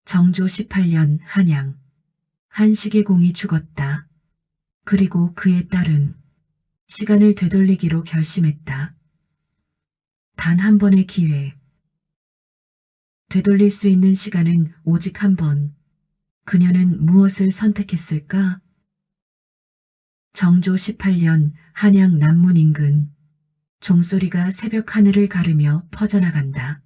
정조 18년 한양. 한 시계공이 죽었다. 그리고 그의 딸은 시간을 되돌리기로 결심했다. 단 한 번의 기회. 되돌릴 수 있는 시간은 오직 한 번. 그녀는 무엇을 선택했을까? 정조 18년 한양 남문 인근. 종소리가 새벽 하늘을 가르며 퍼져나간다.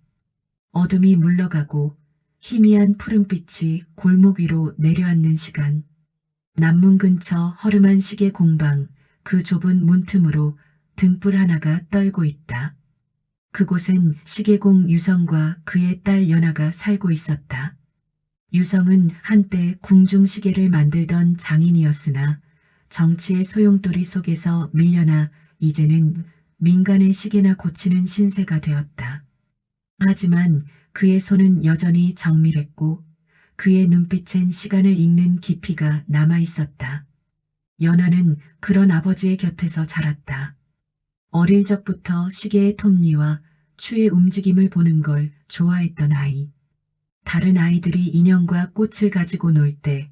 어둠이 물러가고 희미한 푸른빛이 골목 위로 내려앉는 시간. 남문 근처 허름한 시계 공방, 그 좁은 문틈으로 등불 하나가 떨고 있다. 그곳엔 시계공 유성과 그의 딸 연아가 살고 있었다. 유성은 한때 궁중시계를 만들던 장인이었으나 정치의 소용돌이 속에서 밀려나 이제는 민간의 시계나 고치는 신세가 되었다. 하지만 그의 손은 여전히 정밀했고 그의 눈빛엔 시간을 읽는 깊이가 남아있었다. 연아는 그런 아버지의 곁에서 자랐다. 어릴 적부터 시계의 톱니와 추의 움직임을 보는 걸 좋아했던 아이. 다른 아이들이 인형과 꽃을 가지고 놀 때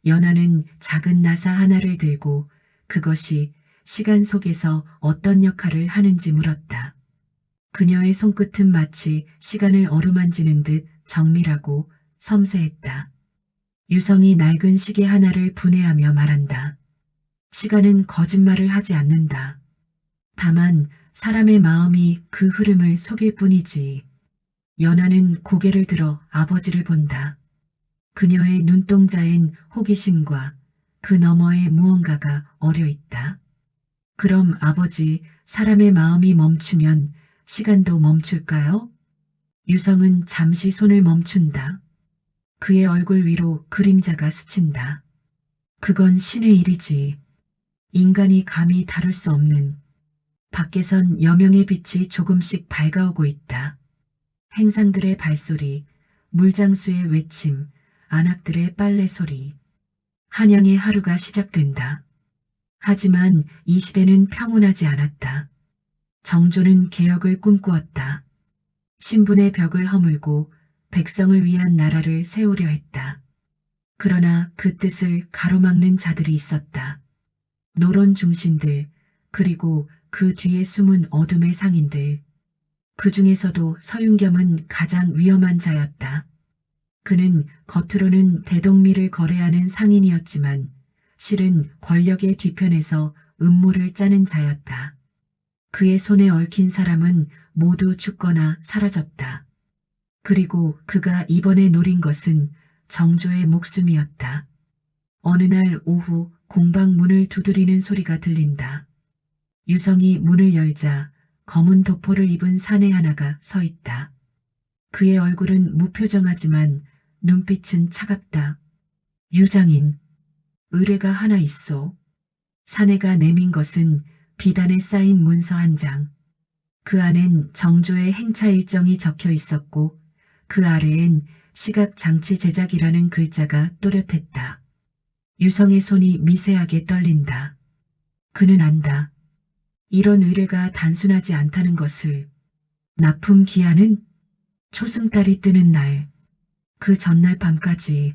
연아는 작은 나사 하나를 들고 그것이 시간 속에서 어떤 역할을 하는지 물었다. 그녀의 손끝은 마치 시간을 어루만지는 듯 정밀하고 섬세했다. 유성이 낡은 시계 하나를 분해하며 말한다. 시간은 거짓말을 하지 않는다. 다만 사람의 마음이 그 흐름을 속일 뿐이지. 연아는 고개를 들어 아버지를 본다. 그녀의 눈동자엔 호기심과 그 너머에 무언가가 어려 있다. 그럼 아버지, 사람의 마음이 멈추면 시간도 멈출까요? 유성은 잠시 손을 멈춘다. 그의 얼굴 위로 그림자가 스친다. 그건 신의 일이지. 인간이 감히 다룰 수 없는. 밖에선 여명의 빛이 조금씩 밝아오고 있다. 행상들의 발소리, 물장수의 외침, 안악들의 빨래 소리. 한양의 하루가 시작된다. 하지만 이 시대는 평온하지 않았다. 정조는 개혁을 꿈꾸었다. 신분의 벽을 허물고 백성을 위한 나라를 세우려 했다. 그러나 그 뜻을 가로막는 자들이 있었다. 노론 중신들, 그리고 그 뒤에 숨은 어둠의 상인들. 그 중에서도 서윤겸은 가장 위험한 자였다. 그는 겉으로는 대동미를 거래하는 상인이었지만 실은 권력의 뒤편에서 음모를 짜는 자였다. 그의 손에 얽힌 사람은 모두 죽거나 사라졌다. 그리고 그가 이번에 노린 것은 정조의 목숨이었다. 어느 날 오후 공방 문을 두드리는 소리가 들린다. 유성이 문을 열자 검은 도포를 입은 사내 하나가 서 있다. 그의 얼굴은 무표정하지만 눈빛은 차갑다. 유장인, 의뢰가 하나 있소. 사내가 내민 것은 비단에 쌓인 문서 한 장. 그 안엔 정조의 행차 일정이 적혀 있었고 그 아래엔 시각장치 제작이라는 글자가 또렷했다. 유성의 손이 미세하게 떨린다. 그는 안다. 이런 의뢰가 단순하지 않다는 것을. 납품 기한은 초승달이 뜨는 날. 그 전날 밤까지.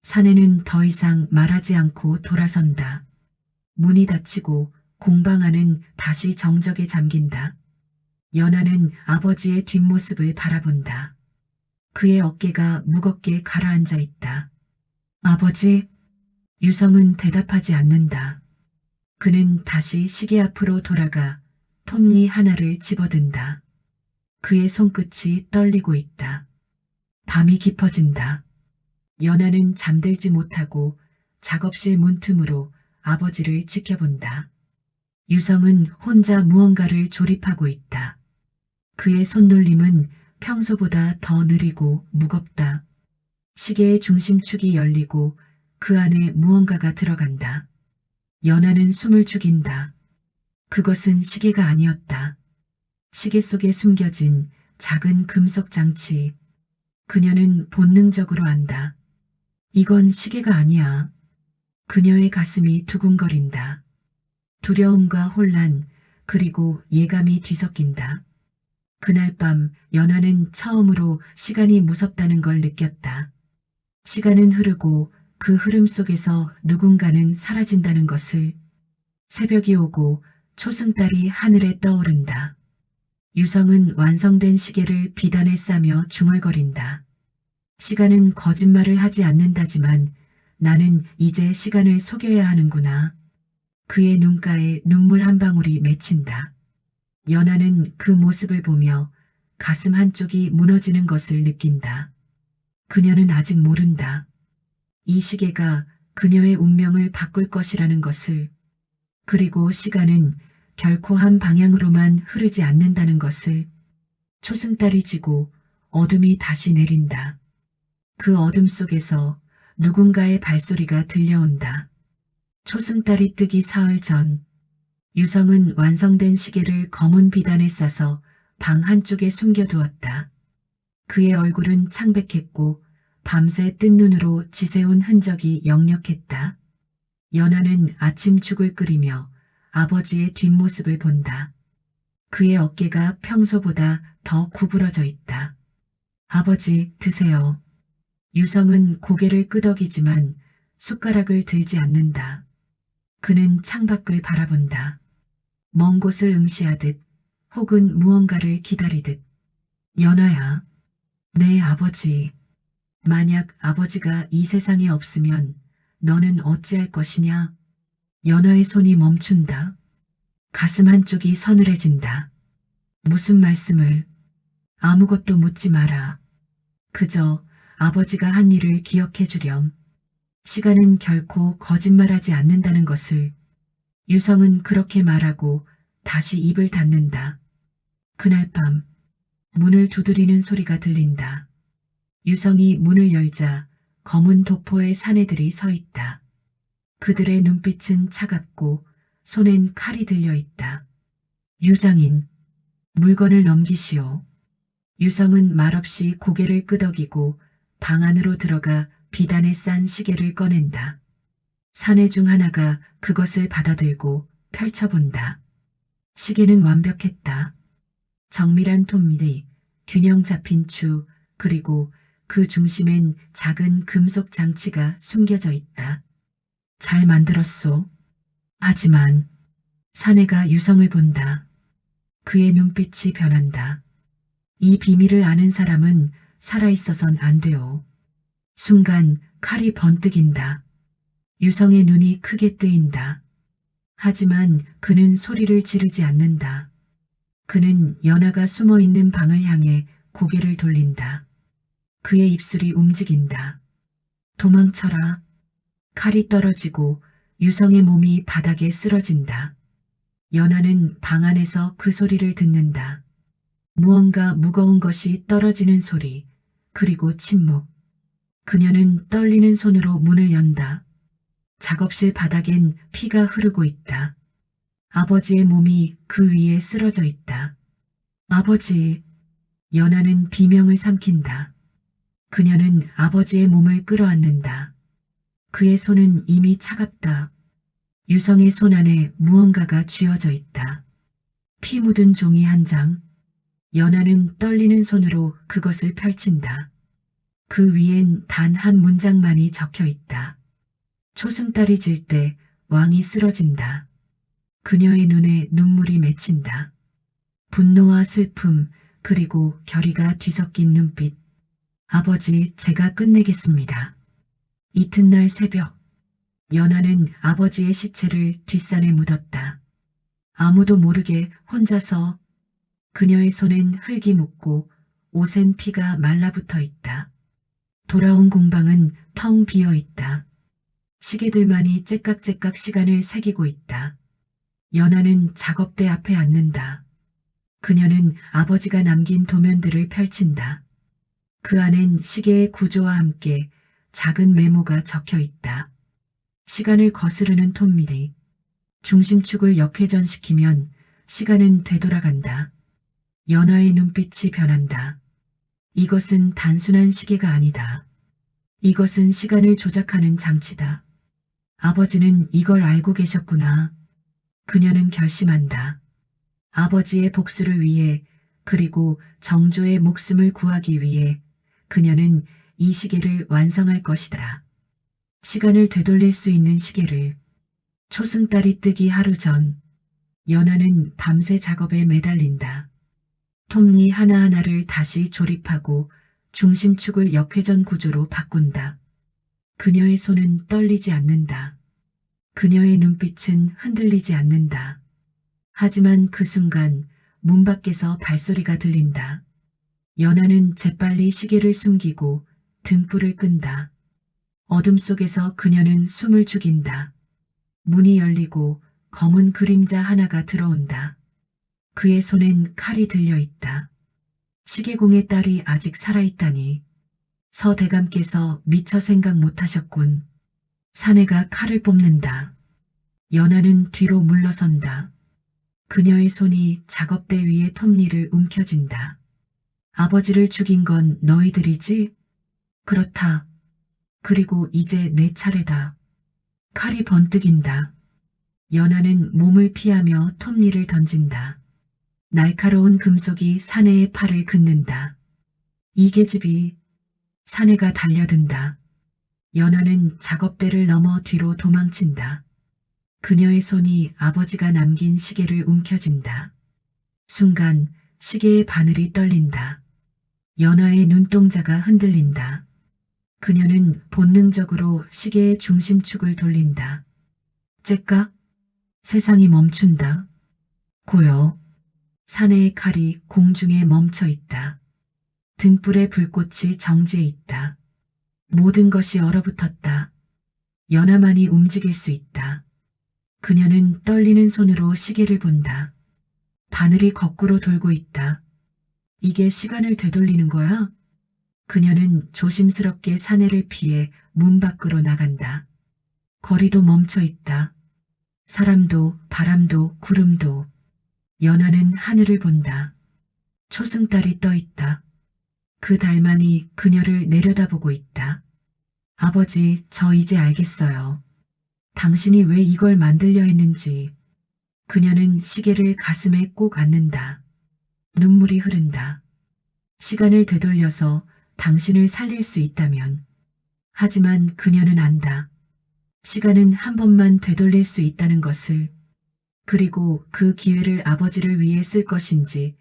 사내는 더 이상 말하지 않고 돌아선다. 문이 닫히고 공방 안은 다시 정적에 잠긴다. 연아는 아버지의 뒷모습을 바라본다. 그의 어깨가 무겁게 가라앉아 있다. 아버지, 유성은 대답하지 않는다. 그는 다시 시계 앞으로 돌아가 톱니 하나를 집어든다. 그의 손끝이 떨리고 있다. 밤이 깊어진다. 연아는 잠들지 못하고 작업실 문틈으로 아버지를 지켜본다. 유성은 혼자 무언가를 조립하고 있다. 그의 손놀림은 평소보다 더 느리고 무겁다. 시계의 중심축이 열리고 그 안에 무언가가 들어간다. 연아는 숨을 죽인다. 그것은 시계가 아니었다. 시계 속에 숨겨진 작은 금속 장치. 그녀는 본능적으로 안다. 이건 시계가 아니야. 그녀의 가슴이 두근거린다. 두려움과 혼란, 그리고 예감이 뒤섞인다. 그날 밤 연아는 처음으로 시간이 무섭다는 걸 느꼈다. 시간은 흐르고 그 흐름 속에서 누군가는 사라진다는 것을. 새벽이 오고 초승달이 하늘에 떠오른다. 유성은 완성된 시계를 비단에 싸며 중얼거린다. 시간은 거짓말을 하지 않는다지만 나는 이제 시간을 속여야 하는구나. 그의 눈가에 눈물 한 방울이 맺힌다. 연하는 그 모습을 보며 가슴 한쪽이 무너지는 것을 느낀다. 그녀는 아직 모른다. 이 시계가 그녀의 운명을 바꿀 것이라는 것을. 그리고 시간은 결코 한 방향으로만 흐르지 않는다는 것을. 초승달이 지고 어둠이 다시 내린다. 그 어둠 속에서 누군가의 발소리가 들려온다. 초승달이 뜨기 사흘 전, 유성은 완성된 시계를 검은 비단에 싸서 방 한쪽에 숨겨두었다. 그의 얼굴은 창백했고 밤새 뜬 눈으로 지새운 흔적이 역력했다. 연하는 아침 죽을 끓이며 아버지의 뒷모습을 본다. 그의 어깨가 평소보다 더 구부러져 있다. 아버지, 드세요. 유성은 고개를 끄덕이지만 숟가락을 들지 않는다. 그는 창밖을 바라본다. 먼 곳을 응시하듯 혹은 무언가를 기다리듯. 연하야, 내 아버지. 만약 아버지가 이 세상에 없으면 너는 어찌할 것이냐? 연하의 손이 멈춘다. 가슴 한쪽이 서늘해진다. 무슨 말씀을? 아무것도 묻지 마라. 그저 아버지가 한 일을 기억해 주렴. 시간은 결코 거짓말하지 않는다는 것을. 유성은 그렇게 말하고 다시 입을 닫는다. 그날 밤 문을 두드리는 소리가 들린다. 유성이 문을 열자 검은 도포의 사내들이 서 있다. 그들의 눈빛은 차갑고 손엔 칼이 들려 있다. 유장인, 물건을 넘기시오. 유성은 말없이 고개를 끄덕이고 방 안으로 들어가 비단에 싼 시계를 꺼낸다. 사내 중 하나가 그것을 받아들고 펼쳐본다. 시계는 완벽했다. 정밀한 톱밀이, 균형 잡힌 추, 그리고 그 중심엔 작은 금속 장치가 숨겨져 있다. 잘 만들었소. 하지만 사내가 유성을 본다. 그의 눈빛이 변한다. 이 비밀을 아는 사람은 살아있어선 안 돼요. 순간 칼이 번뜩인다. 유성의 눈이 크게 뜨인다. 하지만 그는 소리를 지르지 않는다. 그는 연하가 숨어있는 방을 향해 고개를 돌린다. 그의 입술이 움직인다. 도망쳐라. 칼이 떨어지고 유성의 몸이 바닥에 쓰러진다. 연하는 방 안에서 그 소리를 듣는다. 무언가 무거운 것이 떨어지는 소리, 그리고 침묵. 그녀는 떨리는 손으로 문을 연다. 작업실 바닥엔 피가 흐르고 있다. 아버지의 몸이 그 위에 쓰러져 있다. 아버지. 연하는 비명을 삼킨다. 그녀는 아버지의 몸을 끌어안는다. 그의 손은 이미 차갑다. 유성의 손 안에 무언가가 쥐어져 있다. 피 묻은 종이 한 장. 연하는 떨리는 손으로 그것을 펼친다. 그 위엔 단 한 문장만이 적혀 있다. 초승달이 질 때 왕이 쓰러진다. 그녀의 눈에 눈물이 맺힌다. 분노와 슬픔, 그리고 결의가 뒤섞인 눈빛. 아버지, 제가 끝내겠습니다. 이튿날 새벽, 연하는 아버지의 시체를 뒷산에 묻었다. 아무도 모르게 혼자서. 그녀의 손엔 흙이 묻고 옷엔 피가 말라붙어 있다. 돌아온 공방은 텅 비어 있다. 시계들만이 째깍째깍 시간을 새기고 있다. 연하는 작업대 앞에 앉는다. 그녀는 아버지가 남긴 도면들을 펼친다. 그 안엔 시계의 구조와 함께 작은 메모가 적혀 있다. 시간을 거스르는 톱밀이. 중심축을 역회전시키면 시간은 되돌아간다. 연하의 눈빛이 변한다. 이것은 단순한 시계가 아니다. 이것은 시간을 조작하는 장치다. 아버지는 이걸 알고 계셨구나. 그녀는 결심한다. 아버지의 복수를 위해, 그리고 정조의 목숨을 구하기 위해 그녀는 이 시계를 완성할 것이다. 시간을 되돌릴 수 있는 시계를. 초승달이 뜨기 하루 전, 연하는 밤새 작업에 매달린다. 톱니 하나하나를 다시 조립하고 중심축을 역회전 구조로 바꾼다. 그녀의 손은 떨리지 않는다. 그녀의 눈빛은 흔들리지 않는다. 하지만 그 순간 문 밖에서 발소리가 들린다. 연하는 재빨리 시계를 숨기고 등불을 끈다. 어둠 속에서 그녀는 숨을 죽인다. 문이 열리고 검은 그림자 하나가 들어온다. 그의 손엔 칼이 들려있다. 시계공의 딸이 아직 살아있다니. 서 대감께서 미처 생각 못하셨군. 사내가 칼을 뽑는다. 연하는 뒤로 물러선다. 그녀의 손이 작업대 위에 톱니를 움켜쥔다. 아버지를 죽인 건 너희들이지? 그렇다. 그리고 이제 내 차례다. 칼이 번뜩인다. 연하는 몸을 피하며 톱니를 던진다. 날카로운 금속이 사내의 팔을 긋는다. 이 계집이. 사내가 달려든다. 연하는 작업대를 넘어 뒤로 도망친다. 그녀의 손이 아버지가 남긴 시계를 움켜쥔다. 순간 시계의 바늘이 떨린다. 연하의 눈동자가 흔들린다. 그녀는 본능적으로 시계의 중심축을 돌린다. 째깍. 세상이 멈춘다. 고요. 사내의 칼이 공중에 멈춰 있다. 등불의 불꽃이 정지해 있다. 모든 것이 얼어붙었다. 연하만이 움직일 수 있다. 그녀는 떨리는 손으로 시계를 본다. 바늘이 거꾸로 돌고 있다. 이게 시간을 되돌리는 거야? 그녀는 조심스럽게 사내를 피해 문 밖으로 나간다. 거리도 멈춰 있다. 사람도 바람도 구름도. 연하는 하늘을 본다. 초승달이 떠 있다. 그 달만이 그녀를 내려다보고 있다. 아버지, 저 이제 알겠어요. 당신이 왜 이걸 만들려 했는지. 그녀는 시계를 가슴에 꼭 안는다. 눈물이 흐른다. 시간을 되돌려서 당신을 살릴 수 있다면. 하지만 그녀는 안다. 시간은 한 번만 되돌릴 수 있다는 것을. 그리고 그 기회를 아버지를 위해 쓸 것인지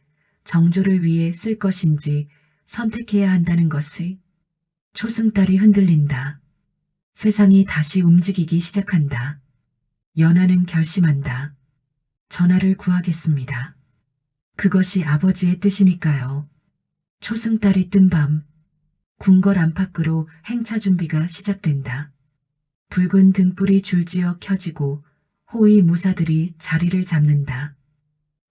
정조를 위해 쓸 것인지 선택해야 한다는 것을. 초승달이 흔들린다. 세상이 다시 움직이기 시작한다. 연하는 결심한다. 전하를 구하겠습니다. 그것이 아버지의 뜻이니까요. 초승달이 뜬 밤, 궁궐 안팎으로 행차 준비가 시작된다. 붉은 등불이 줄지어 켜지고 호위 무사들이 자리를 잡는다.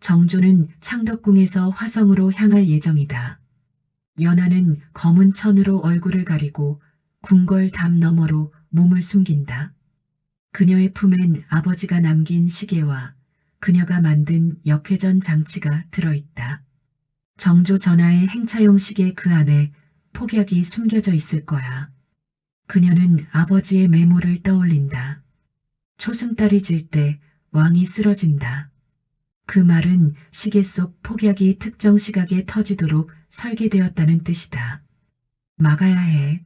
정조는 창덕궁에서 화성으로 향할 예정이다. 연하는 검은 천으로 얼굴을 가리고 궁궐 담 너머로 몸을 숨긴다. 그녀의 품엔 아버지가 남긴 시계와 그녀가 만든 역회전 장치가 들어있다. 정조 전하의 행차용 시계 그 안에 폭약이 숨겨져 있을 거야. 그녀는 아버지의 메모를 떠올린다. 초승달이 질 때 왕이 쓰러진다. 그 말은 시계 속 폭약이 특정 시각에 터지도록 설계되었다는 뜻이다. 막아야 해.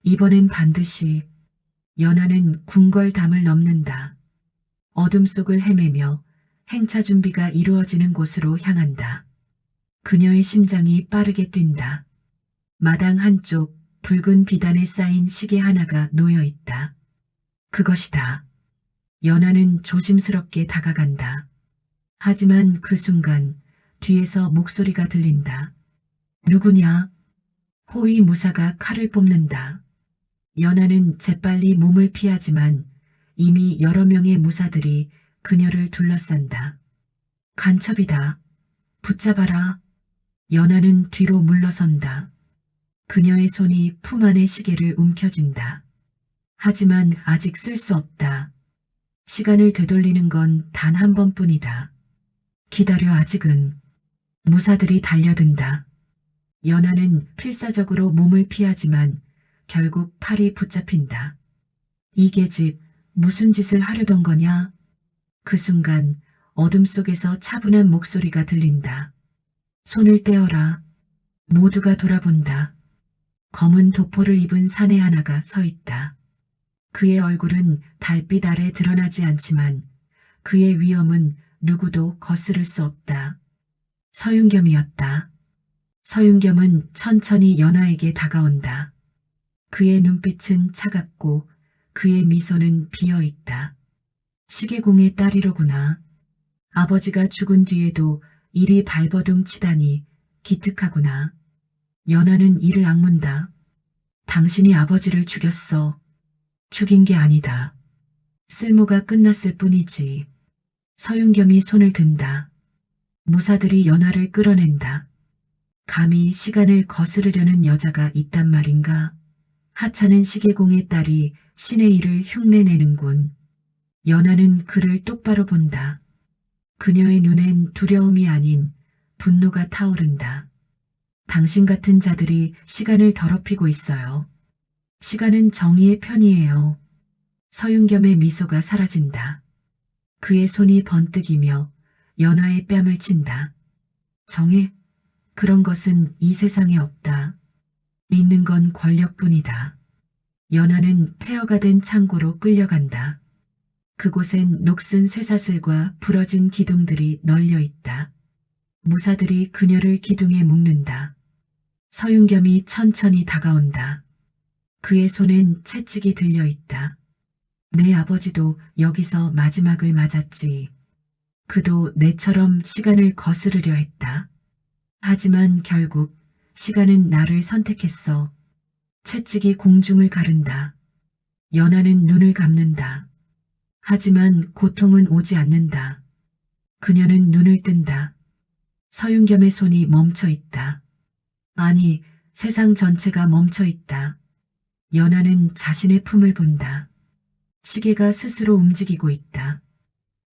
이번엔 반드시. 연하는 궁궐담을 넘는다. 어둠 속을 헤매며 행차 준비가 이루어지는 곳으로 향한다. 그녀의 심장이 빠르게 뛴다. 마당 한쪽 붉은 비단에 쌓인 시계 하나가 놓여 있다. 그것이다. 연하는 조심스럽게 다가간다. 하지만 그 순간 뒤에서 목소리가 들린다. 누구냐? 호위 무사가 칼을 뽑는다. 연하는 재빨리 몸을 피하지만 이미 여러 명의 무사들이 그녀를 둘러싼다. 간첩이다. 붙잡아라. 연하는 뒤로 물러선다. 그녀의 손이 품 안의 시계를 움켜쥔다. 하지만 아직 쓸 수 없다. 시간을 되돌리는 건 단 한 번뿐이다. 기다려 아직은. 무사들이 달려든다. 연하는 필사적으로 몸을 피하지만 결국 팔이 붙잡힌다. 이 계집 무슨 짓을 하려던 거냐? 그 순간 어둠 속에서 차분한 목소리가 들린다. 손을 떼어라. 모두가 돌아본다. 검은 도포를 입은 사내 하나가 서 있다. 그의 얼굴은 달빛 아래 드러나지 않지만 그의 위엄은 누구도 거스를 수 없다. 서윤겸이었다. 서윤겸은 천천히 연하에게 다가온다. 그의 눈빛은 차갑고 그의 미소는 비어있다. 시계공의 딸이로구나. 아버지가 죽은 뒤에도 이리 발버둥 치다니 기특하구나. 연하는 이를 악문다. 당신이 아버지를 죽였어. 죽인 게 아니다. 쓸모가 끝났을 뿐이지. 서윤겸이 손을 든다. 무사들이 연하를 끌어낸다. 감히 시간을 거스르려는 여자가 있단 말인가? 하찮은 시계공의 딸이 신의 일을 흉내내는군. 연하는 그를 똑바로 본다. 그녀의 눈엔 두려움이 아닌 분노가 타오른다. 당신 같은 자들이 시간을 더럽히고 있어요. 시간은 정의의 편이에요. 서윤겸의 미소가 사라진다. 그의 손이 번뜩이며 연하의 뺨을 친다. 정의? 그런 것은 이 세상에 없다. 있는 건 권력뿐이다. 연하는 폐허가 된 창고로 끌려간다. 그곳엔 녹슨 쇠사슬과 부러진 기둥들이 널려 있다. 무사들이 그녀를 기둥에 묶는다. 서윤겸이 천천히 다가온다. 그의 손엔 채찍이 들려 있다. 내 아버지도 여기서 마지막을 맞았지. 그도 내처럼 시간을 거스르려 했다. 하지만 결국 시간은 나를 선택했어. 채찍이 공중을 가른다. 연하는 눈을 감는다. 하지만 고통은 오지 않는다. 그녀는 눈을 뜬다. 서윤겸의 손이 멈춰 있다. 아니, 세상 전체가 멈춰 있다. 연하는 자신의 품을 본다. 시계가 스스로 움직이고 있다.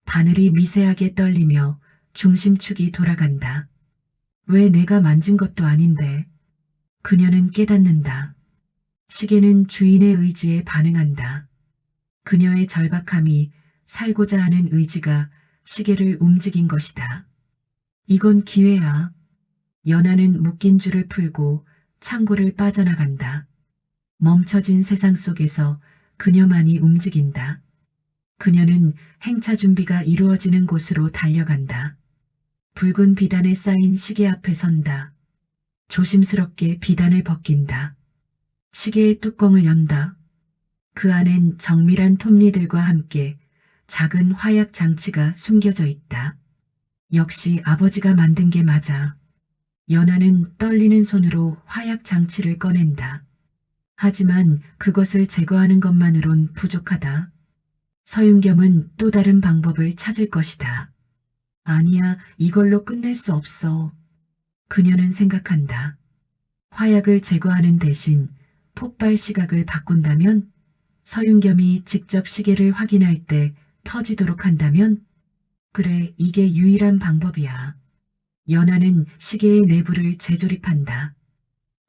바늘이 미세하게 떨리며 중심축이 돌아간다. 왜 내가 만진 것도 아닌데. 그녀는 깨닫는다. 시계는 주인의 의지에 반응한다. 그녀의 절박함이 살고자 하는 의지가 시계를 움직인 것이다. 이건 기회야. 연하는 묶인 줄을 풀고 창고를 빠져나간다. 멈춰진 세상 속에서 그녀만이 움직인다. 그녀는 행차 준비가 이루어지는 곳으로 달려간다. 붉은 비단에 쌓인 시계 앞에 선다. 조심스럽게 비단을 벗긴다. 시계의 뚜껑을 연다. 그 안엔 정밀한 톱니들과 함께 작은 화약 장치가 숨겨져 있다. 역시 아버지가 만든 게 맞아. 연하는 떨리는 손으로 화약 장치를 꺼낸다. 하지만 그것을 제거하는 것만으론 부족하다. 서윤겸은 또 다른 방법을 찾을 것이다. 아니야, 이걸로 끝낼 수 없어. 그녀는 생각한다. 화약을 제거하는 대신 폭발 시각을 바꾼다면? 서윤겸이 직접 시계를 확인할 때 터지도록 한다면? 그래, 이게 유일한 방법이야. 연하는 시계의 내부를 재조립한다.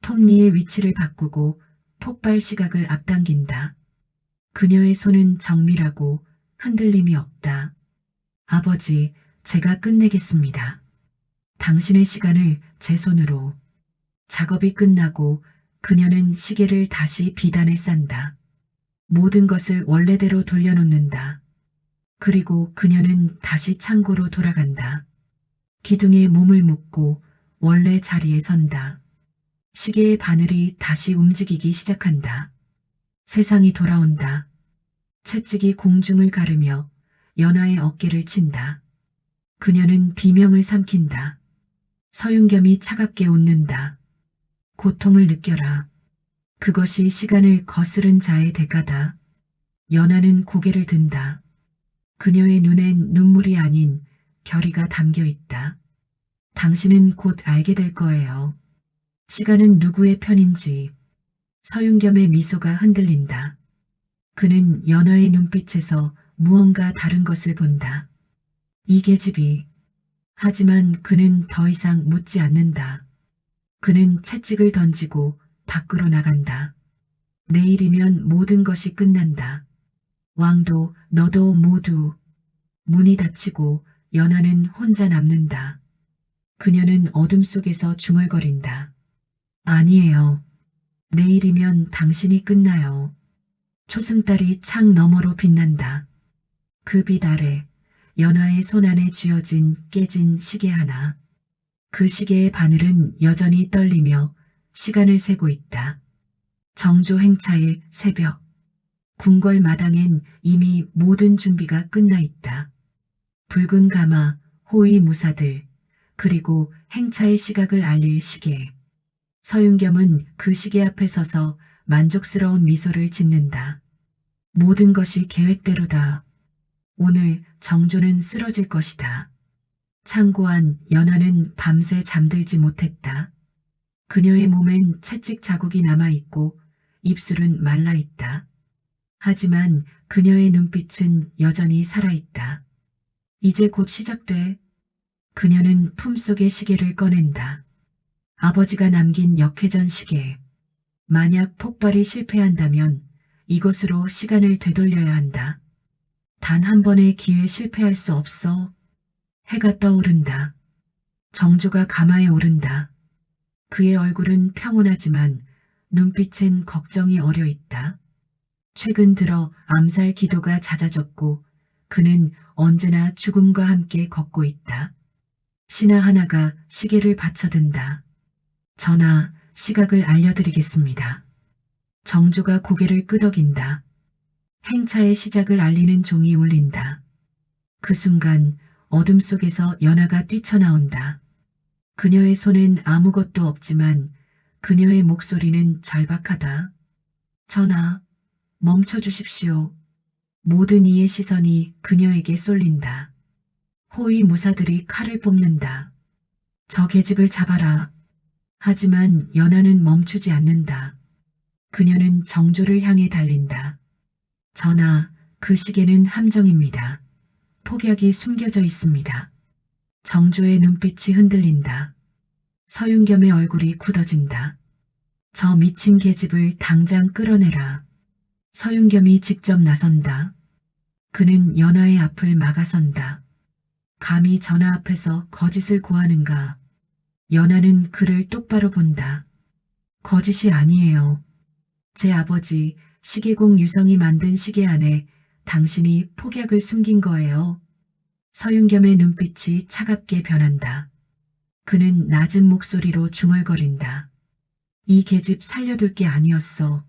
톱니의 위치를 바꾸고 폭발 시각을 앞당긴다. 그녀의 손은 정밀하고 흔들림이 없다. 아버지, 제가 끝내겠습니다. 당신의 시간을 제 손으로. 작업이 끝나고 그녀는 시계를 다시 비단에 싼다. 모든 것을 원래대로 돌려놓는다. 그리고 그녀는 다시 창고로 돌아간다. 기둥에 몸을 묶고 원래 자리에 선다. 시계의 바늘이 다시 움직이기 시작한다. 세상이 돌아온다. 채찍이 공중을 가르며 연하의 어깨를 친다. 그녀는 비명을 삼킨다. 서윤겸이 차갑게 웃는다. 고통을 느껴라. 그것이 시간을 거스른 자의 대가다. 연하는 고개를 든다. 그녀의 눈엔 눈물이 아닌 결의가 담겨 있다. 당신은 곧 알게 될 거예요. 시간은 누구의 편인지. 서윤겸의 미소가 흔들린다. 그는 연하의 눈빛에서 무언가 다른 것을 본다. 이 계집이. 하지만 그는 더 이상 묻지 않는다. 그는 채찍을 던지고 밖으로 나간다. 내일이면 모든 것이 끝난다. 왕도 너도 모두. 문이 닫히고 연하는 혼자 남는다. 그녀는 어둠 속에서 중얼거린다. 아니에요. 내일이면 당신이 끝나요. 초승달이 창 너머로 빛난다. 그 빛 아래 연화의 손 안에 쥐어진 깨진 시계 하나. 그 시계의 바늘은 여전히 떨리며 시간을 세고 있다. 정조 행차일 새벽. 궁궐 마당엔 이미 모든 준비가 끝나 있다. 붉은 가마, 호위 무사들, 그리고 행차의 시각을 알릴 시계. 서윤겸은 그 시계 앞에 서서 만족스러운 미소를 짓는다. 모든 것이 계획대로다. 오늘 정조는 쓰러질 것이다. 창고안 연하는 밤새 잠들지 못했다. 그녀의 몸엔 채찍 자국이 남아있고 입술은 말라있다. 하지만 그녀의 눈빛은 여전히 살아있다. 이제 곧 시작돼. 그녀는 품속의 시계를 꺼낸다. 아버지가 남긴 역회전 시계. 만약 폭발이 실패한다면 이것으로 시간을 되돌려야 한다. 단 한 번의 기회에 실패할 수 없어. 해가 떠오른다. 정조가 가마에 오른다. 그의 얼굴은 평온하지만 눈빛엔 걱정이 어려 있다. 최근 들어 암살 기도가 잦아졌고 그는 언제나 죽음과 함께 걷고 있다. 신하 하나가 시계를 받쳐든다. 전하, 시각을 알려드리겠습니다. 정조가 고개를 끄덕인다. 행차의 시작을 알리는 종이 울린다. 그 순간 어둠 속에서 연하가 뛰쳐나온다. 그녀의 손엔 아무것도 없지만 그녀의 목소리는 절박하다. 전하, 멈춰주십시오. 모든 이의 시선이 그녀에게 쏠린다. 호위 무사들이 칼을 뽑는다. 저 계집을 잡아라. 하지만 연하는 멈추지 않는다. 그녀는 정조를 향해 달린다. 전하, 그 시계는 함정입니다. 폭약이 숨겨져 있습니다. 정조의 눈빛이 흔들린다. 서윤겸의 얼굴이 굳어진다. 저 미친 계집을 당장 끌어내라. 서윤겸이 직접 나선다. 그는 연하의 앞을 막아선다. 감히 전하 앞에서 거짓을 고하는가. 연하는 그를 똑바로 본다. 거짓이 아니에요. 제 아버지 시계공 유성이 만든 시계 안에 당신이 폭약을 숨긴 거예요. 서윤겸의 눈빛이 차갑게 변한다. 그는 낮은 목소리로 중얼거린다. 이 계집 살려둘 게 아니었어.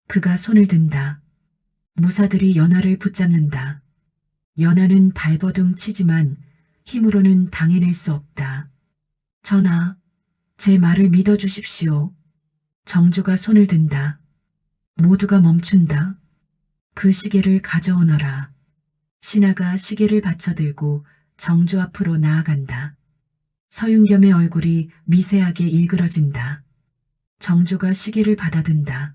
그가 손을 든다. 무사들이 연하를 붙잡는다. 연하는 발버둥 치지만 힘으로는 당해낼 수 없다. 전하, 제 말을 믿어주십시오. 정조가 손을 든다. 모두가 멈춘다. 그 시계를 가져오너라. 신하가 시계를 받쳐들고 정조 앞으로 나아간다. 서윤겸의 얼굴이 미세하게 일그러진다. 정조가 시계를 받아든다.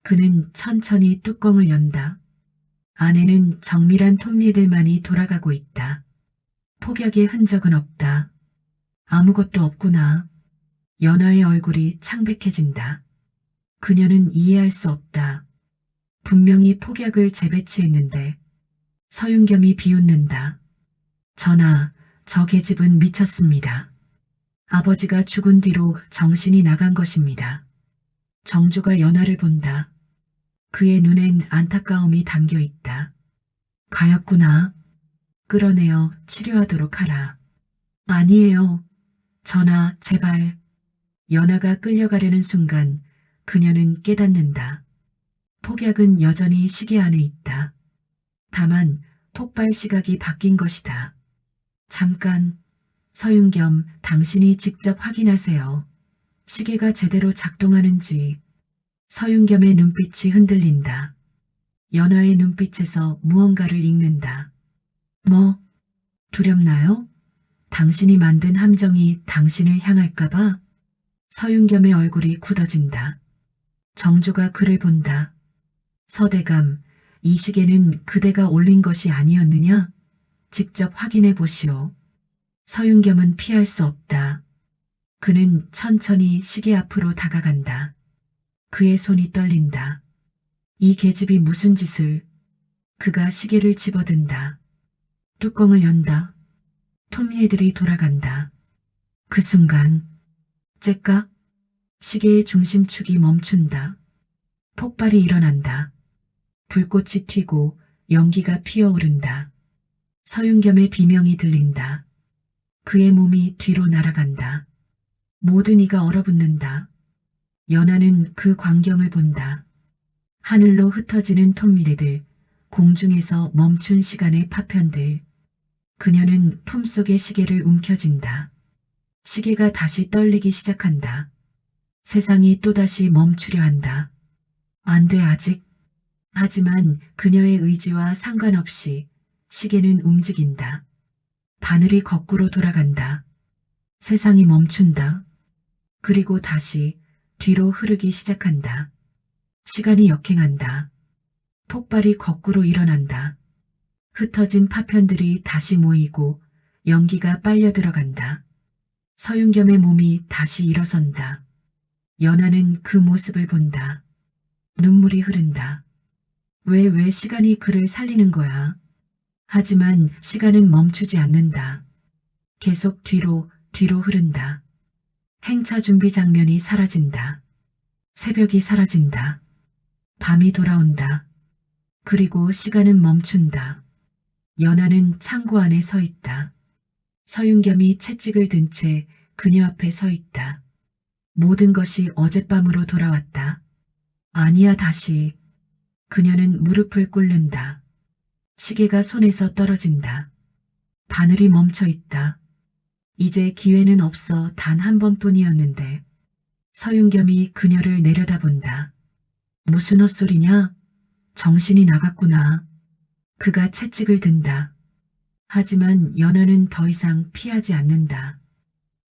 그는 천천히 뚜껑을 연다. 안에는 정밀한 톱니들만이 돌아가고 있다. 폭약의 흔적은 없다. 아무것도 없구나. 연하의 얼굴이 창백해진다. 그녀는 이해할 수 없다. 분명히 폭약을 재배치했는데. 서윤겸이 비웃는다. 전하, 저 계집은 미쳤습니다. 아버지가 죽은 뒤로 정신이 나간 것입니다. 정조가 연하를 본다. 그의 눈엔 안타까움이 담겨 있다. 가엾구나. 끌어내어 치료하도록 하라. 아니에요. 전하, 제발. 연하가 끌려가려는 순간 그녀는 깨닫는다. 폭약은 여전히 시계 안에 있다. 다만 폭발 시각이 바뀐 것이다. 잠깐, 서윤겸, 당신이 직접 확인하세요. 시계가 제대로 작동하는지. 서윤겸의 눈빛이 흔들린다. 연하의 눈빛에서 무언가를 읽는다. 뭐, 두렵나요? 당신이 만든 함정이 당신을 향할까봐? 서윤겸의 얼굴이 굳어진다. 정조가 그를 본다. 서대감, 이 시계는 그대가 올린 것이 아니었느냐? 직접 확인해 보시오. 서윤겸은 피할 수 없다. 그는 천천히 시계 앞으로 다가간다. 그의 손이 떨린다. 이 계집이 무슨 짓을... 그가 시계를 집어든다. 뚜껑을 연다. 톱니들이 돌아간다. 그 순간 째깍 시계의 중심축이 멈춘다. 폭발이 일어난다. 불꽃이 튀고 연기가 피어오른다. 서윤겸의 비명이 들린다. 그의 몸이 뒤로 날아간다. 모든 이가 얼어붙는다. 연하는 그 광경을 본다. 하늘로 흩어지는 톱니레들, 공중에서 멈춘 시간의 파편들. 그녀는 품속의 시계를 움켜쥔다. 시계가 다시 떨리기 시작한다. 세상이 또다시 멈추려 한다. 안 돼 아직. 하지만 그녀의 의지와 상관없이 시계는 움직인다. 바늘이 거꾸로 돌아간다. 세상이 멈춘다. 그리고 다시 뒤로 흐르기 시작한다. 시간이 역행한다. 폭발이 거꾸로 일어난다. 흩어진 파편들이 다시 모이고 연기가 빨려 들어간다. 서윤겸의 몸이 다시 일어선다. 연하는 그 모습을 본다. 눈물이 흐른다. 왜 시간이 그를 살리는 거야? 하지만 시간은 멈추지 않는다. 계속 뒤로 흐른다. 행차 준비 장면이 사라진다. 새벽이 사라진다. 밤이 돌아온다. 그리고 시간은 멈춘다. 연하는 창고 안에 서 있다. 서윤겸이 채찍을 든 채 그녀 앞에 서 있다. 모든 것이 어젯밤으로 돌아왔다. 아니야 다시. 그녀는 무릎을 꿇는다. 시계가 손에서 떨어진다. 바늘이 멈춰 있다. 이제 기회는 없어 단 한 번뿐이었는데. 서윤겸이 그녀를 내려다본다. 무슨 헛소리냐? 정신이 나갔구나. 그가 채찍을 든다. 하지만 연하는 더 이상 피하지 않는다.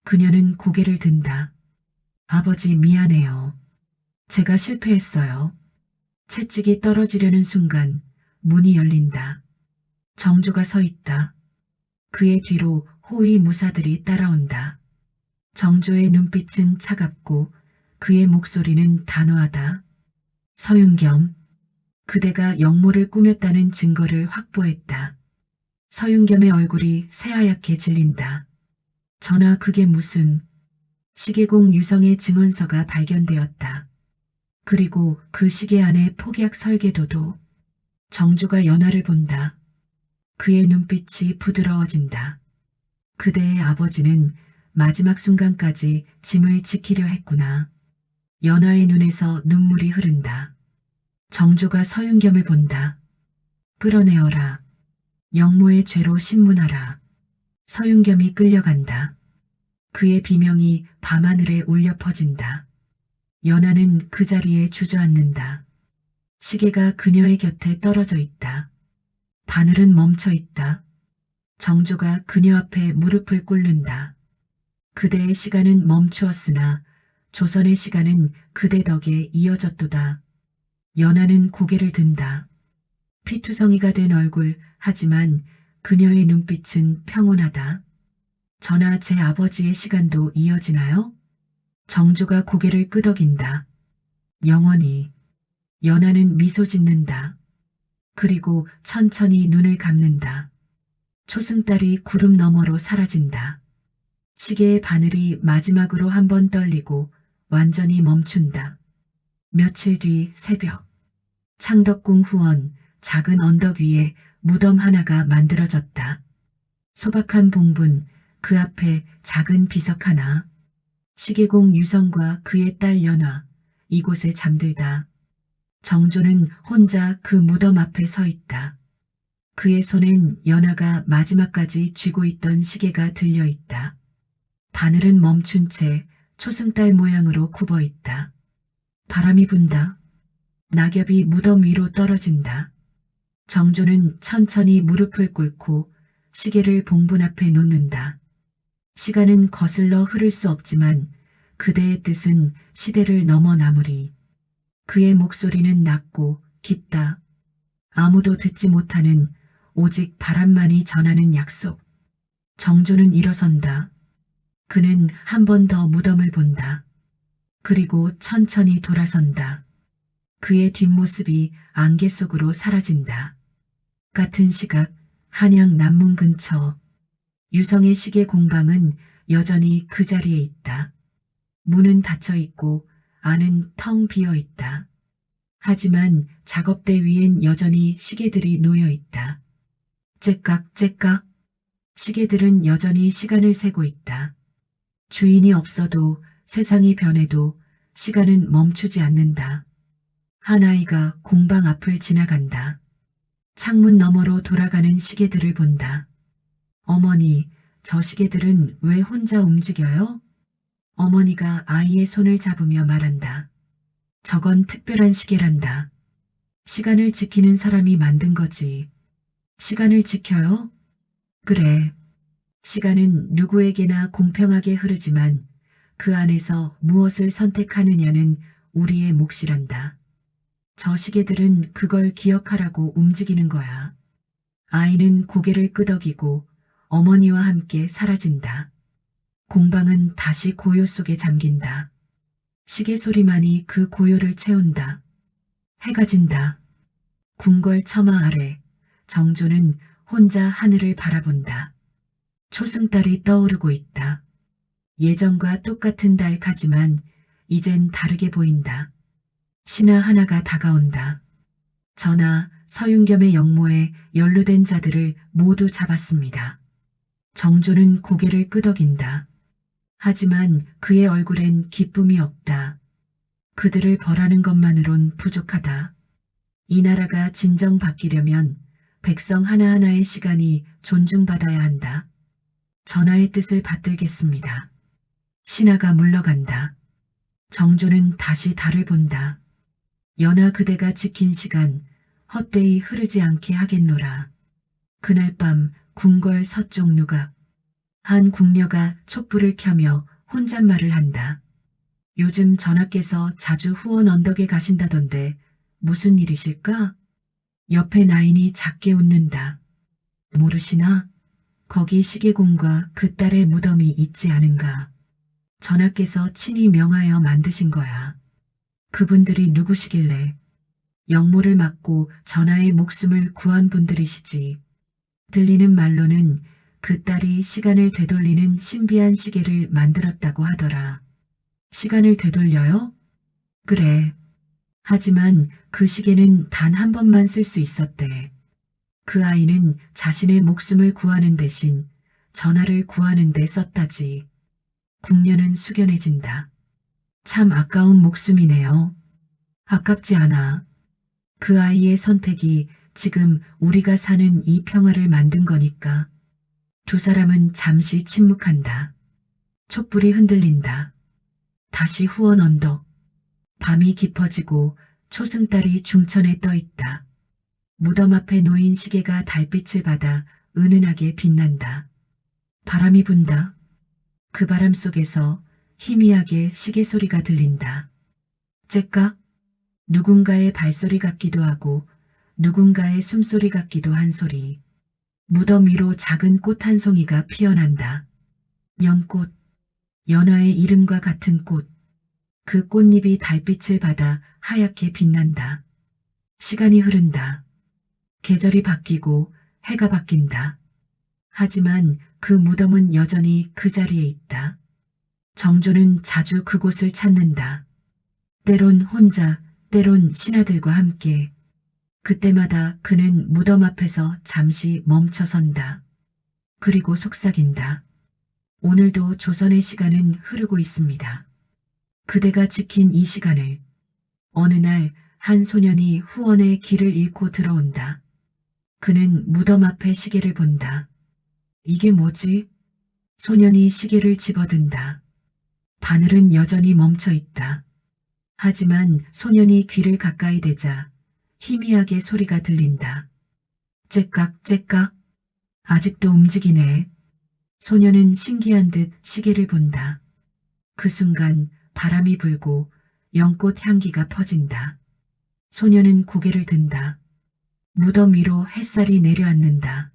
그녀는 고개를 든다. 아버지 미안해요. 제가 실패했어요. 채찍이 떨어지려는 순간 문이 열린다. 정조가 서 있다. 그의 뒤로 호위 무사들이 따라온다. 정조의 눈빛은 차갑고 그의 목소리는 단호하다. 서윤겸, 그대가 역모를 꾸몄다는 증거를 확보했다. 서윤겸의 얼굴이 새하얗게 질린다. 전하 그게 무슨... 시계공 유성의 증언서가 발견되었다. 그리고 그 시계 안에 폭약 설계도도. 정조가 연하를 본다. 그의 눈빛이 부드러워진다. 그대의 아버지는 마지막 순간까지 짐을 지키려 했구나. 연하의 눈에서 눈물이 흐른다. 정조가 서윤겸을 본다. 끌어내어라. 역모의 죄로 신문하라. 서윤겸이 끌려간다. 그의 비명이 밤하늘에 울려 퍼진다. 연하는 그 자리에 주저앉는다. 시계가 그녀의 곁에 떨어져 있다. 바늘은 멈춰 있다. 정조가 그녀 앞에 무릎을 꿇는다. 그대의 시간은 멈추었으나 조선의 시간은 그대 덕에 이어졌도다. 연하는 고개를 든다. 피투성이가 된 얼굴, 하지만 그녀의 눈빛은 평온하다. 전하 제 아버지의 시간도 이어지나요? 정조가 고개를 끄덕인다. 영원히. 연하는 미소 짓는다. 그리고 천천히 눈을 감는다. 초승달이 구름 너머로 사라진다. 시계의 바늘이 마지막으로 한 번 떨리고 완전히 멈춘다. 며칠 뒤 새벽. 창덕궁 후원 작은 언덕 위에 무덤 하나가 만들어졌다. 소박한 봉분, 그 앞에 작은 비석 하나. 시계공 유성과 그의 딸 연화, 이곳에 잠들다. 정조는 혼자 그 무덤 앞에 서 있다. 그의 손엔 연화가 마지막까지 쥐고 있던 시계가 들려있다. 바늘은 멈춘 채 초승달 모양으로 굽어 있다. 바람이 분다. 낙엽이 무덤 위로 떨어진다. 정조는 천천히 무릎을 꿇고 시계를 봉분 앞에 놓는다. 시간은 거슬러 흐를 수 없지만 그대의 뜻은 시대를 넘어나무리. 그의 목소리는 낮고 깊다. 아무도 듣지 못하는 오직 바람만이 전하는 약속. 정조는 일어선다. 그는 한 번 더 무덤을 본다. 그리고 천천히 돌아선다. 그의 뒷모습이 안개 속으로 사라진다. 같은 시각 한양 남문 근처 유성의 시계 공방은 여전히 그 자리에 있다. 문은 닫혀 있고 안은 텅 비어 있다. 하지만 작업대 위엔 여전히 시계들이 놓여 있다. 째깍째깍. 시계들은 여전히 시간을 세고 있다. 주인이 없어도 세상이 변해도 시간은 멈추지 않는다. 한 아이가 공방 앞을 지나간다. 창문 너머로 돌아가는 시계들을 본다. 어머니, 저 시계들은 왜 혼자 움직여요? 어머니가 아이의 손을 잡으며 말한다. 저건 특별한 시계란다. 시간을 지키는 사람이 만든 거지. 시간을 지켜요? 그래. 시간은 누구에게나 공평하게 흐르지만 그 안에서 무엇을 선택하느냐는 우리의 몫이란다. 저 시계들은 그걸 기억하라고 움직이는 거야. 아이는 고개를 끄덕이고 어머니와 함께 사라진다. 공방은 다시 고요 속에 잠긴다. 시계 소리만이 그 고요를 채운다. 해가 진다. 궁궐 처마 아래 정조는 혼자 하늘을 바라본다. 초승달이 떠오르고 있다. 예전과 똑같은 달카지만 이젠 다르게 보인다. 신하 하나가 다가온다. 전하, 서윤겸의 역모에 연루된 자들을 모두 잡았습니다. 정조는 고개를 끄덕인다. 하지만 그의 얼굴엔 기쁨이 없다. 그들을 벌하는 것만으론 부족하다. 이 나라가 진정 바뀌려면 백성 하나하나의 시간이 존중받아야 한다. 전하의 뜻을 받들겠습니다. 신하가 물러간다. 정조는 다시 달을 본다. 연하 그대가 지킨 시간 헛되이 흐르지 않게 하겠노라. 그날 밤 궁궐 서쪽 누각 한 궁녀가 촛불을 켜며 혼잣말을 한다. 요즘 전하께서 자주 후원 언덕에 가신다던데 무슨 일이실까? 옆에 나인이 작게 웃는다. 모르시나? 거기 시계공과 그 딸의 무덤이 있지 않은가. 전하께서 친히 명하여 만드신 거야. 그분들이 누구시길래? 역모를 맡고 전하의 목숨을 구한 분들이시지. 들리는 말로는 그 딸이 시간을 되돌리는 신비한 시계를 만들었다고 하더라. 시간을 되돌려요? 그래. 하지만 그 시계는 단 한 번만 쓸 수 있었대. 그 아이는 자신의 목숨을 구하는 대신 전하를 구하는 데 썼다지. 궁녀는 숙연해진다. 참 아까운 목숨이네요. 아깝지 않아. 그 아이의 선택이 지금 우리가 사는 이 평화를 만든 거니까. 두 사람은 잠시 침묵한다. 촛불이 흔들린다. 다시 후원 언덕. 밤이 깊어지고 초승달이 중천에 떠 있다. 무덤 앞에 놓인 시계가 달빛을 받아 은은하게 빛난다. 바람이 분다. 그 바람 속에서 희미하게 시계 소리가 들린다. 째깍. 누군가의 발소리 같기도 하고 누군가의 숨소리 같기도 한 소리. 무덤 위로 작은 꽃 한 송이가 피어난다. 연꽃. 연하의 이름과 같은 꽃. 그 꽃잎이 달빛을 받아 하얗게 빛난다. 시간이 흐른다. 계절이 바뀌고 해가 바뀐다. 하지만 그 무덤은 여전히 그 자리에 있다. 정조는 자주 그곳을 찾는다. 때론 혼자, 때론 신하들과 함께. 그때마다 그는 무덤 앞에서 잠시 멈춰선다. 그리고 속삭인다. 오늘도 조선의 시간은 흐르고 있습니다. 그대가 지킨 이 시간을. 어느 날 한 소년이 후원의 길을 잃고 들어온다. 그는 무덤 앞에 시계를 본다. 이게 뭐지? 소년이 시계를 집어든다. 바늘은 여전히 멈춰 있다. 하지만 소년이 귀를 가까이 대자 희미하게 소리가 들린다. 째깍째깍. 아직도 움직이네. 소년은 신기한 듯 시계를 본다. 그 순간 바람이 불고 연꽃 향기가 퍼진다. 소년은 고개를 든다. 무덤 위로 햇살이 내려앉는다.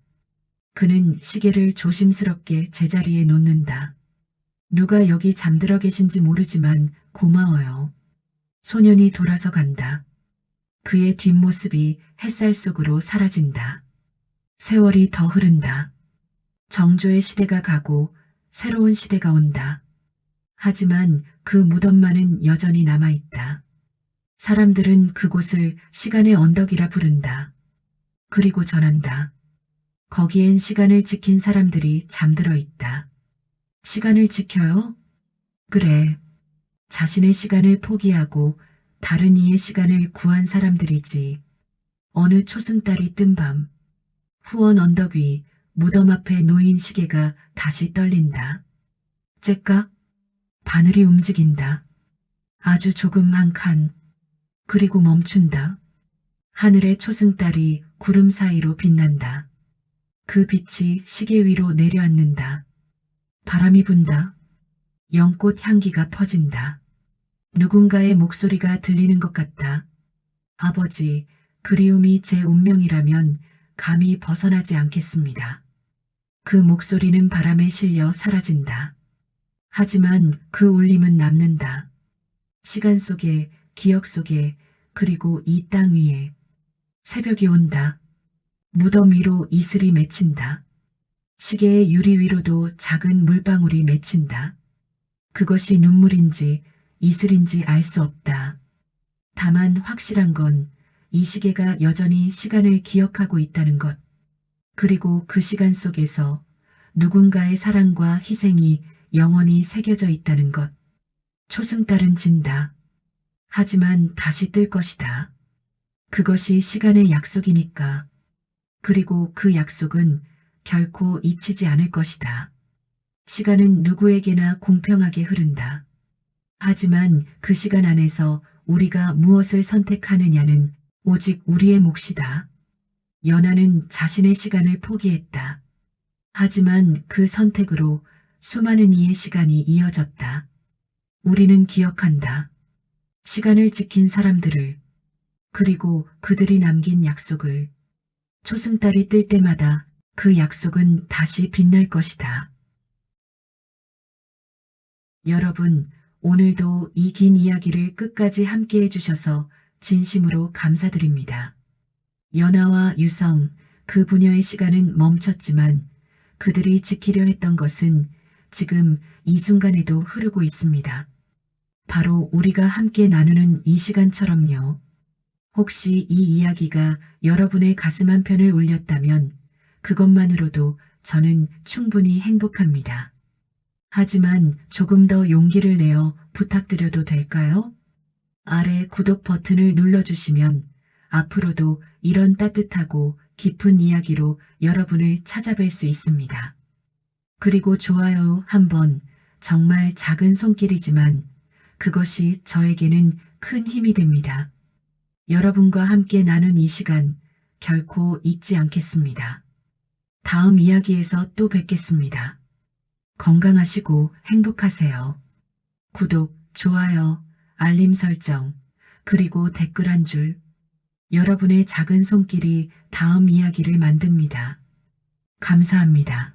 그는 시계를 조심스럽게 제자리에 놓는다. 누가 여기 잠들어 계신지 모르지만 고마워요. 소년이 돌아서 간다. 그의 뒷모습이 햇살 속으로 사라진다. 세월이 더 흐른다. 정조의 시대가 가고 새로운 시대가 온다. 하지만 그 무덤만은 여전히 남아있다. 사람들은 그곳을 시간의 언덕이라 부른다. 그리고 전한다. 거기엔 시간을 지킨 사람들이 잠들어 있다. 시간을 지켜요? 그래. 자신의 시간을 포기하고 다른 이의 시간을 구한 사람들이지. 어느 초승달이 뜬 밤, 후원 언덕 위 무덤 앞에 놓인 시계가 다시 떨린다. 째깍, 바늘이 움직인다. 아주 조금 한 칸, 그리고 멈춘다. 하늘의 초승달이 구름 사이로 빛난다. 그 빛이 시계 위로 내려앉는다. 바람이 분다. 연꽃 향기가 퍼진다. 누군가의 목소리가 들리는 것 같다. 아버지, 그리움이 제 운명이라면 감히 벗어나지 않겠습니다. 그 목소리는 바람에 실려 사라진다. 하지만 그 울림은 남는다. 시간 속에, 기억 속에, 그리고 이 땅 위에. 새벽이 온다. 무덤 위로 이슬이 맺힌다. 시계의 유리 위로도 작은 물방울이 맺힌다. 그것이 눈물인지 이슬인지 알 수 없다. 다만 확실한 건 이 시계가 여전히 시간을 기억하고 있다는 것. 그리고 그 시간 속에서 누군가의 사랑과 희생이 영원히 새겨져 있다는 것. 초승달은 진다. 하지만 다시 뜰 것이다. 그것이 시간의 약속이니까. 그리고 그 약속은 결코 잊히지 않을 것이다. 시간은 누구에게나 공평하게 흐른다. 하지만 그 시간 안에서 우리가 무엇을 선택하느냐는 오직 우리의 몫이다. 연하는 자신의 시간을 포기했다. 하지만 그 선택으로 수많은 이의 시간이 이어졌다. 우리는 기억한다. 시간을 지킨 사람들을, 그리고 그들이 남긴 약속을. 초승달이 뜰 때마다 그 약속은 다시 빛날 것이다. 여러분, 오늘도 이 긴 이야기를 끝까지 함께 해주셔서 진심으로 감사드립니다. 연하와 유성, 그 부녀의 시간은 멈췄지만 그들이 지키려 했던 것은 지금 이 순간에도 흐르고 있습니다. 바로 우리가 함께 나누는 이 시간처럼요. 혹시 이 이야기가 여러분의 가슴 한편을 울렸다면 그것만으로도 저는 충분히 행복합니다. 하지만 조금 더 용기를 내어 부탁드려도 될까요? 아래 구독 버튼을 눌러주시면 앞으로도 이런 따뜻하고 깊은 이야기로 여러분을 찾아뵐 수 있습니다. 그리고 좋아요 한번, 정말 작은 손길이지만 그것이 저에게는 큰 힘이 됩니다. 여러분과 함께 나눈 이 시간 결코 잊지 않겠습니다. 다음 이야기에서 또 뵙겠습니다. 건강하시고 행복하세요. 구독, 좋아요, 알림 설정, 그리고 댓글 한 줄. 여러분의 작은 손길이 다음 이야기를 만듭니다. 감사합니다.